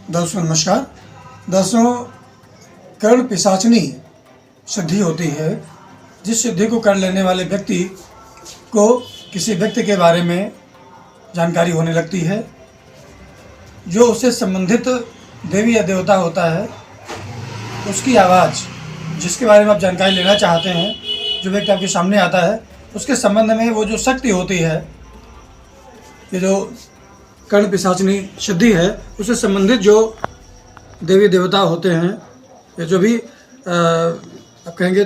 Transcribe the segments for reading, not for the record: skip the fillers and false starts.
दोस्तों नमस्कार। दोस्तों, कर्ण पिशाचनी सिद्धि होती है, जिस सिद्धि को कर लेने वाले व्यक्ति को किसी व्यक्ति के बारे में जानकारी होने लगती है। जो उससे संबंधित देवी या देवता होता है, उसकी आवाज़, जिसके बारे में आप जानकारी लेना चाहते हैं, जो व्यक्ति आपके सामने आता है, उसके संबंध में वो जो शक्ति होती है, ये जो कर्ण पिशाचनी सिद्धि है, उससे संबंधित जो देवी देवता होते हैं, ये जो भी आप कहेंगे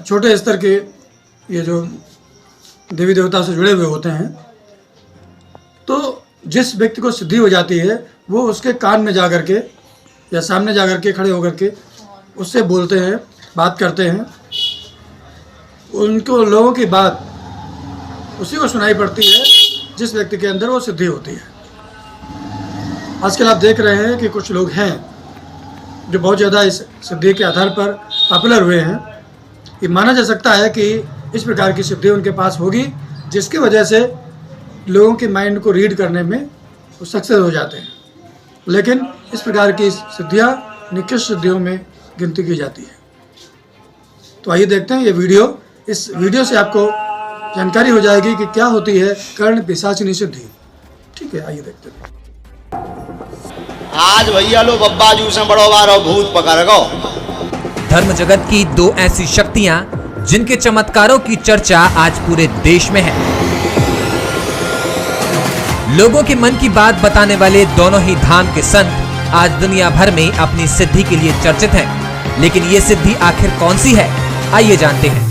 छोटे स्तर के ये जो देवी देवता से जुड़े हुए होते हैं, तो जिस व्यक्ति को सिद्धि हो जाती है, वो उसके कान में जा कर के या सामने जा कर के खड़े होकर के उससे बोलते हैं, बात करते हैं। उनको लोगों की बात उसी को सुनाई पड़ती है जिस व्यक्ति के अंदर वो सिद्धि होती है। आजकल आप देख रहे हैं कि कुछ लोग हैं जो बहुत ज़्यादा इस सिद्धि के आधार पर पॉपुलर हुए हैं। ये माना जा सकता है कि इस प्रकार की सिद्धि उनके पास होगी, जिसकी वजह से लोगों के माइंड को रीड करने में वो सक्सेस हो जाते हैं। लेकिन इस प्रकार की सिद्धियाँ निकृष्ट सिद्धियों में गिनती की जाती है। तो आइए देखते हैं ये वीडियो। इस वीडियो से आपको जानकारी हो जाएगी कि क्या होती है कर्ण पिशाचनी सिद्धि। ठीक है, आइए देखते हैं। आज भैया लो बब्बा जू से बड़ो बारो भूत पकड़ गो। धर्म जगत की दो ऐसी शक्तियां जिनके चमत्कारों की चर्चा आज पूरे देश में है। लोगों के मन की बात बताने वाले दोनों ही धाम के संत आज दुनिया भर में अपनी सिद्धि के लिए चर्चित हैं। लेकिन ये सिद्धि आखिर कौन सी है, आइए जानते हैं।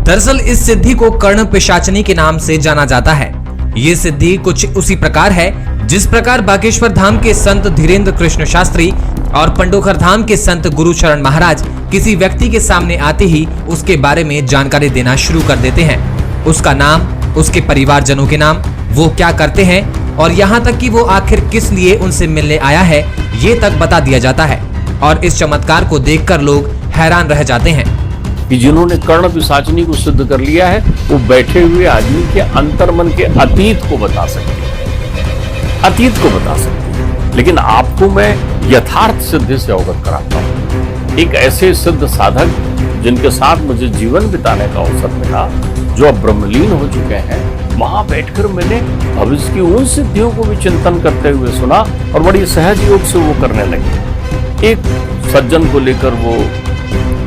दरअसल इस सिद्धि को कर्ण पिशाचनी के नाम से जाना जाता है। ये सिद्धि कुछ उसी प्रकार है जिस प्रकार बागेश्वर धाम के संत धीरेन्द्र कृष्ण शास्त्री और पंडोखर धाम के संत गुरुचरण महाराज किसी व्यक्ति के सामने आते ही उसके बारे में जानकारी देना शुरू कर देते हैं। उसका नाम, उसके परिवारजनों के नाम, वो क्या करते हैं और यहाँ तक कि वो आखिर किस लिए उनसे मिलने आया है, ये तक बता दिया जाता है। और इस चमत्कार को देखकर लोग हैरान रह जाते हैं कि जिन्होंने कर्ण पिशाचनी को सिद्ध कर लिया है, वो बैठे हुए आदमी के अंतर्मन के अतीत को बता सकते हैं, अतीत को बता सकते हैं। लेकिन आपको मैं यथार्थ सिद्धि से अवगत कराता हूँ। एक ऐसे सिद्ध साधक जिनके साथ मुझे जीवन बिताने का अवसर मिला, जो अब ब्रह्मलीन हो चुके हैं, वहां बैठकर मैंने भविष्य की उन सिद्धियों को भी चिंतन करते हुए सुना और बड़ी सहज योग से वो करने लगे। एक सज्जन को लेकर वो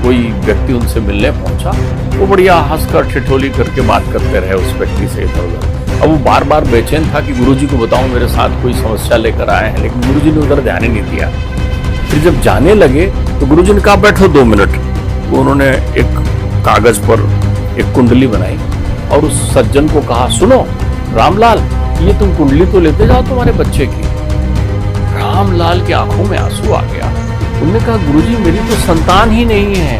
कोई व्यक्ति उनसे मिलने पहुंचा, वो बढ़िया हंसकर ठिठोली करके बात करते रहे उस व्यक्ति से इधर उधर। अब वो बार बार बेचैन था कि गुरुजी को बताऊं मेरे साथ कोई समस्या लेकर आए हैं, लेकिन गुरुजी ने उधर ध्यान ही नहीं दिया। फिर जब जाने लगे तो गुरुजी ने कहा बैठो 2 मिनट। वो उन्होंने एक कागज पर एक कुंडली बनाई और उस सज्जन को कहा, सुनो रामलाल, ये तुम कुंडली तो लेते जाओ तुम्हारे बच्चे की। रामलाल की आंखों में आंसू आ गया। उन्होंने कहा, गुरुजी मेरी तो संतान ही नहीं है।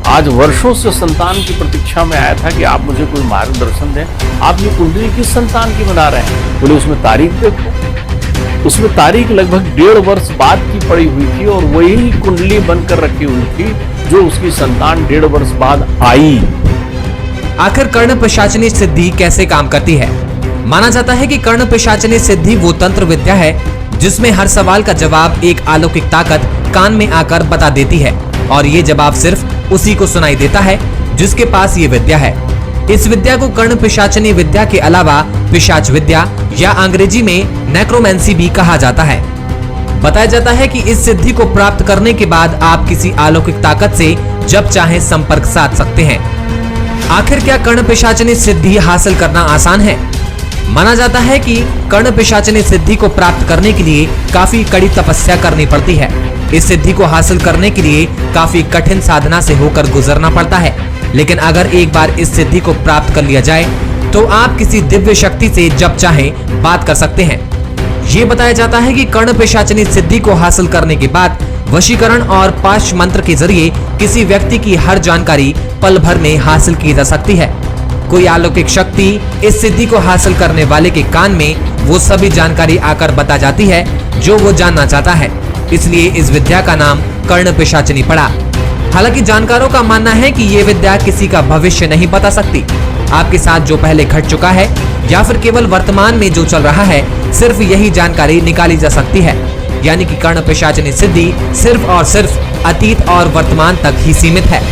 आज वर्षों से संतान की प्रतीक्षा में आया था कि आप मुझे कोई मार्गदर्शन दें। आप ये कुंडली किस संतान की बना रहे हैं? बोले उसमें तारीख देखो। उसमें तारीख लगभग 1.5 वर्ष बाद की पड़ी हुई थी और वही कुंडली बनकर रखी हुई थी जो उसकी संतान 1.5 वर्ष बाद आई। आखिर कर्ण पिशाचनी सिद्धि कैसे काम करती है? माना जाता है कि कर्ण पिशाचनी सिद्धि वो तंत्र विद्या है जिसमें हर सवाल का जवाब एक अलौकिक ताकत कान में आकर बता देती है और ये जवाब सिर्फ उसी को सुनाई देता है जिसके पास ये विद्या है। इस विद्या को कर्ण पिशाचनी विद्या के अलावा पिशाच विद्या या अंग्रेजी में नेक्रोमेंसी भी कहा जाता है। बताया जाता है कि इस सिद्धि को प्राप्त करने के बाद आप किसी अलौकिक ताकत से जब चाहे संपर्क साध सकते हैं। आखिर क्या कर्ण पिशाचनी सिद्धि हासिल करना आसान है? माना जाता है कि कर्ण पिशाचनी सिद्धि को प्राप्त करने के लिए काफी कड़ी तपस्या करनी पड़ती है। इस सिद्धि को हासिल करने के लिए काफी कठिन साधना से होकर गुजरना पड़ता है। लेकिन अगर एक बार इस सिद्धि को प्राप्त कर लिया जाए तो आप किसी दिव्य शक्ति से जब चाहे बात कर सकते हैं। ये बताया जाता है कि कर्ण पिशाचनी सिद्धि को हासिल करने के बाद वशीकरण और पाश मंत्र के जरिए किसी व्यक्ति की हर जानकारी पल भर में हासिल की जा सकती है। कोई अलौकिक शक्ति इस सिद्धि को हासिल करने वाले के कान में वो सभी जानकारी आकर बता जाती है जो वो जानना चाहता है। इसलिए इस विद्या का नाम कर्ण पिशाचनी पड़ा। हालांकि जानकारों का मानना है कि ये विद्या किसी का भविष्य नहीं बता सकती। आपके साथ जो पहले घट चुका है या फिर केवल वर्तमान में जो चल रहा है सिर्फ यही जानकारी निकाली जा सकती है। यानी कि कर्ण पिशाचिनी सिद्धि सिर्फ और सिर्फ अतीत और वर्तमान तक ही सीमित है।